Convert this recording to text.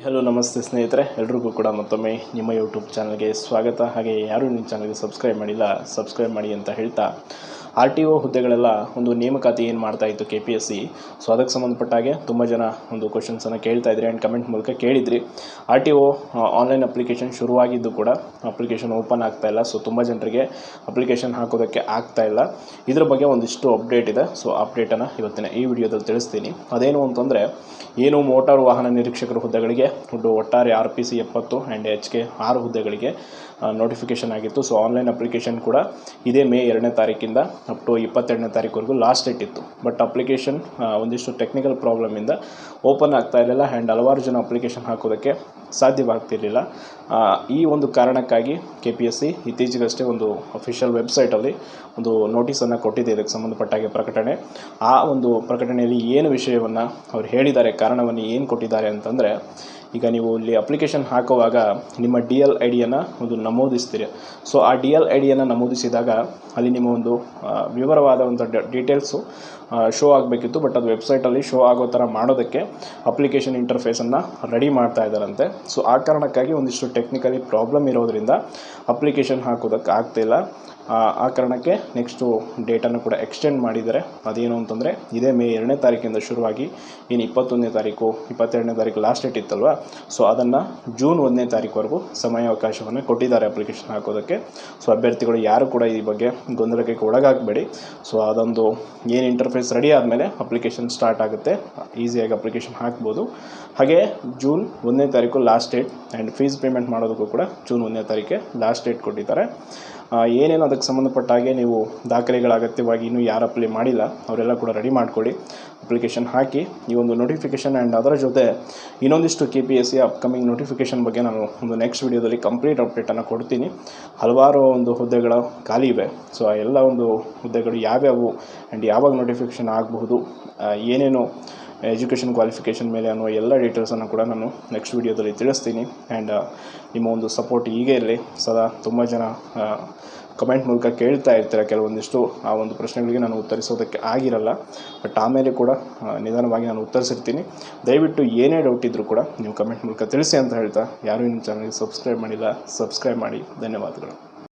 Hello ನಮಸ್ತೆ ಸ್ನೇಹಿತರೆ, ಎಲ್ರಿಗೂ ಕೂಡ ಮತ್ತೊಮ್ಮೆ ನಿಮ್ಮ ಯೂಟ್ಯೂಬ್ ಚಾನಲ್ಗೆ ಸ್ವಾಗತ. ಹಾಗೆ ಯಾರು ನಿಮ್ಮ ಚಾನಲ್ಗೆ ಸಬ್ಸ್ಕ್ರೈಬ್ ಮಾಡಿಲ್ಲ ಸಬ್ಸ್ಕ್ರೈಬ್ ಮಾಡಿ ಅಂತ ಹೇಳ್ತಾ, RTO ಹುದ್ದೆಗಳೆಲ್ಲ ಒಂದು ನೇಮಕಾತಿ ಏನು ಮಾಡ್ತಾ ಇತ್ತು KPSC. ಸೊ ಅದಕ್ಕೆ ಸಂಬಂಧಪಟ್ಟ ಹಾಗೆ ತುಂಬ ಜನ ಒಂದು ಕ್ವಶನ್ಸನ್ನು ಕೇಳ್ತಾ ಇದ್ರಿ ಆ್ಯಂಡ್ ಕಮೆಂಟ್ ಮೂಲಕ ಕೇಳಿದ್ರಿ. RTO ಆನ್ಲೈನ್ ಅಪ್ಲಿಕೇಶನ್ ಶುರುವಾಗಿದ್ದು ಕೂಡ ಅಪ್ಲಿಕೇಶನ್ ಓಪನ್ ಆಗ್ತಾ ಇಲ್ಲ. ಸೊ ತುಂಬ ಜನರಿಗೆ ಅಪ್ಲಿಕೇಶನ್ ಹಾಕೋದಕ್ಕೆ ಆಗ್ತಾ ಇಲ್ಲ. ಇದ್ರ ಬಗ್ಗೆ ಒಂದಿಷ್ಟು ಅಪ್ಡೇಟ್ ಇದೆ. ಸೊ ಅಪ್ಡೇಟನ್ನು ಇವತ್ತಿನ ಈ ವಿಡಿಯೋದಲ್ಲಿ ತಿಳಿಸ್ತೀನಿ. ಅದೇನು ಅಂತಂದರೆ, ಏನು ಮೋಟಾರು ವಾಹನ ನಿರೀಕ್ಷಕರ ಹುದ್ದೆಗಳಿಗೆ ಒಟ್ಟಾರೆ RPC 70 ಆ್ಯಂಡ್ HK 6 ಹುದ್ದೆಗಳಿಗೆ ನೋಟಿಫಿಕೇಷನ್ ಆಗಿತ್ತು. ಸೊ ಆನ್ಲೈನ್ ಅಪ್ಲಿಕೇಶನ್ ಕೂಡ ಇದೇ ಮೇ 2ನೇ ತಾರೀಕಿಂದ ಅಪ್ ಟು 22ನೇ ತಾರೀಕುವರೆಗೂ ಲಾಸ್ಟ್ ಡೇಟ್ ಇತ್ತು. ಬಟ್ ಅಪ್ಲಿಕೇಶನ್ ಒಂದಿಷ್ಟು ಟೆಕ್ನಿಕಲ್ ಪ್ರಾಬ್ಲಮಿಂದ ಓಪನ್ ಆಗ್ತಾ ಇರಲಿಲ್ಲ ಆ್ಯಂಡ್ ಹಲವಾರು ಜನ ಅಪ್ಲಿಕೇಶನ್ ಹಾಕೋದಕ್ಕೆ ಸಾಧ್ಯವಾಗ್ತಿರಲಿಲ್ಲ. ಈ ಒಂದು ಕಾರಣಕ್ಕಾಗಿ KPSC ಇತ್ತೀಚೆಗಷ್ಟೇ ಒಂದು ಅಫಿಷಿಯಲ್ ವೆಬ್ಸೈಟಲ್ಲಿ ಒಂದು ನೋಟಿಸನ್ನು ಕೊಟ್ಟಿದೆ. ಇದಕ್ಕೆ ಸಂಬಂಧಪಟ್ಟಾಗೆ ಪ್ರಕಟಣೆ. ಆ ಒಂದು ಪ್ರಕಟಣೆಯಲ್ಲಿ ಏನು ವಿಷಯವನ್ನು ಅವ್ರು ಹೇಳಿದ್ದಾರೆ, ಕಾರಣವನ್ನು ಏನು ಕೊಟ್ಟಿದ್ದಾರೆ ಅಂತಂದರೆ, ಈಗ ನೀವು ಇಲ್ಲಿ ಅಪ್ಲಿಕೇಶನ್ ಹಾಕುವಾಗ ನಿಮ್ಮ DL ಐಡಿಯನ್ನು ಒಂದು ನಮೂದಿಸ್ತೀರಿ. ಸೊ ಆ DL ಐಡಿಯನ್ನು ನಮೂದಿಸಿದಾಗ ಅಲ್ಲಿ ನಿಮ್ಮ ಒಂದು ವಿವರವಾದ ಒಂದು ಡೀಟೇಲ್ಸು ಶೋ ಆಗಬೇಕಿತ್ತು. ಬಟ್ ಅದು ವೆಬ್ಸೈಟಲ್ಲಿ ಶೋ ಆಗೋ ಥರ ಮಾಡೋದಕ್ಕೆ ಅಪ್ಲಿಕೇಶನ್ ಇಂಟರ್ಫೇಸನ್ನು ರೆಡಿ ಮಾಡ್ತಾ ಇದ್ದಾರಂತೆ. ಸೊ ಆ ಕಾರಣಕ್ಕಾಗಿ ಒಂದಿಷ್ಟು ಟೆಕ್ನಿಕಲಿ ಪ್ರಾಬ್ಲಮ್ ಇರೋದರಿಂದ ಅಪ್ಲಿಕೇಶನ್ ಹಾಕೋದಕ್ಕೆ ಆಗ್ತಿಲ್ಲ. ಆ ಕಾರಣಕ್ಕೆ ನೆಕ್ಸ್ಟು ಡೇಟನ್ನು ಕೂಡ ಎಕ್ಸ್ಟೆಂಡ್ ಮಾಡಿದ್ದಾರೆ. ಅದೇನು ಅಂತಂದರೆ, ಇದೇ ಮೇ 2ನೇ ತಾರೀಕಿಂದ ಶುರುವಾಗಿ ಇನ್ನು 21ನೇ ತಾರೀಕು 22ನೇ ತಾರೀಕು ಲಾಸ್ಟ್ ಡೇಟ್ ಇತ್ತಲ್ವ. ಸೊ ಅದನ್ನು ಜೂನ್ 1ನೇ ತಾರೀಕುವರೆಗೂ ಸಮಯಾವಕಾಶವನ್ನು ಕೊಟ್ಟಿದ್ದಾರೆ ಅಪ್ಲಿಕೇಶನ್ ಹಾಕೋದಕ್ಕೆ. ಸೊ ಅಭ್ಯರ್ಥಿಗಳು ಯಾರು ಕೂಡ ಈ ಬಗ್ಗೆ ಗೊಂದಲಕ್ಕೆ ಒಳಗಾಗಬೇಡಿ. ಸೊ ಅದೊಂದು ಏನು ಇಂಟರ್ಫೇಸ್ ರೆಡಿ ಆದಮೇಲೆ ಅಪ್ಲಿಕೇಶನ್ ಸ್ಟಾರ್ಟ್ ಆಗುತ್ತೆ. ಈಸಿಯಾಗಿ ಅಪ್ಲಿಕೇಶನ್ ಹಾಕ್ಬೋದು. ಹಾಗೆ ಜೂನ್ 1ನೇ ತಾರೀಕು last date and fees payment ಮಾಡೋದಕ್ಕೂ ಕೂಡ ಜೂನ್ 1ನೇ ತಾರೀಕೆ ಲಾಸ್ಟ್ ಡೇಟ್ ಕೊಟ್ಟಿದ್ದಾರೆ. ಏನೇನು ಅದಕ್ಕೆ ಸಂಬಂಧಪಟ್ಟ ಹಾಗೆ ನೀವು ದಾಖಲೆಗಳ ಅಗತ್ಯವಾಗಿ ಇನ್ನೂ ಯಾರು ಅಪ್ಲೈ ಮಾಡಿಲ್ಲ ಅವರೆಲ್ಲ ಕೂಡ ರೆಡಿ ಮಾಡ್ಕೊಳ್ಳಿ, ಅಪ್ಲಿಕೇಶನ್ ಹಾಕಿ. ಈ ಒಂದು ನೋಟಿಫಿಕೇಷನ್ ಆ್ಯಂಡ್ ಅದರ ಜೊತೆ ಇನ್ನೊಂದಿಷ್ಟು KPSC ಅಪ್ಕಮಿಂಗ್ ನೋಟಿಫಿಕೇಷನ್ ಬಗ್ಗೆ ನಾನು ಒಂದು ನೆಕ್ಸ್ಟ್ ವಿಡಿಯೋದಲ್ಲಿ ಕಂಪ್ಲೀಟ್ ಅಪ್ಡೇಟನ್ನು ಕೊಡ್ತೀನಿ. ಹಲವಾರು ಒಂದು ಹುದ್ದೆಗಳು ಖಾಲಿ ಇವೆ. ಸೊ ಆ ಎಲ್ಲ ಒಂದು ಹುದ್ದೆಗಳು ಯಾವ್ಯಾವು ಆ್ಯಂಡ್ ಯಾವಾಗ ನೋಟಿಫಿಕೇಷನ್ ಆಗಬಹುದು, ಏನೇನು ಎಜುಕೇಷನ್ ಕ್ವಾಲಿಫಿಕೇಷನ್ ಮೇಲೆ ಅನ್ನೋ ಎಲ್ಲ ಡೀಟೇಲ್ಸನ್ನು ಕೂಡ ನಾನು ನೆಕ್ಸ್ಟ್ ವಿಡಿಯೋದಲ್ಲಿ ತಿಳಿಸ್ತೀನಿ. ಆ್ಯಂಡ್ ನಿಮ್ಮ ಒಂದು ಸಪೋರ್ಟ್ ಹೀಗೆ ಇರಲಿ ಸದಾ. ತುಂಬ ಜನ ಕಮೆಂಟ್ ಮೂಲಕ ಕೇಳ್ತಾ ಇರ್ತೀರ ಕೆಲವೊಂದಿಷ್ಟು ಆ ಒಂದು ಪ್ರಶ್ನೆಗಳಿಗೆ ನಾನು ಉತ್ತರಿಸೋದಕ್ಕೆ ಆಗಿರಲ್ಲ. ಬಟ್ ಆಮೇಲೆ ಕೂಡ ನಿಧಾನವಾಗಿ ನಾನು ಉತ್ತರಿಸಿರ್ತೀನಿ. ದಯವಿಟ್ಟು ಏನೇ ಡೌಟ್ ಇದ್ದರೂ ಕೂಡ ನೀವು ಕಮೆಂಟ್ ಮೂಲಕ ತಿಳಿಸಿ ಅಂತ ಹೇಳ್ತಾ, ಯಾರು ನಿಮ್ಮ ಚಾನಲ್ಗೆ ಸಬ್ಸ್ಕ್ರೈಬ್ ಮಾಡಿಲ್ಲ ಸಬ್ಸ್ಕ್ರೈಬ್ ಮಾಡಿ. ಧನ್ಯವಾದಗಳು.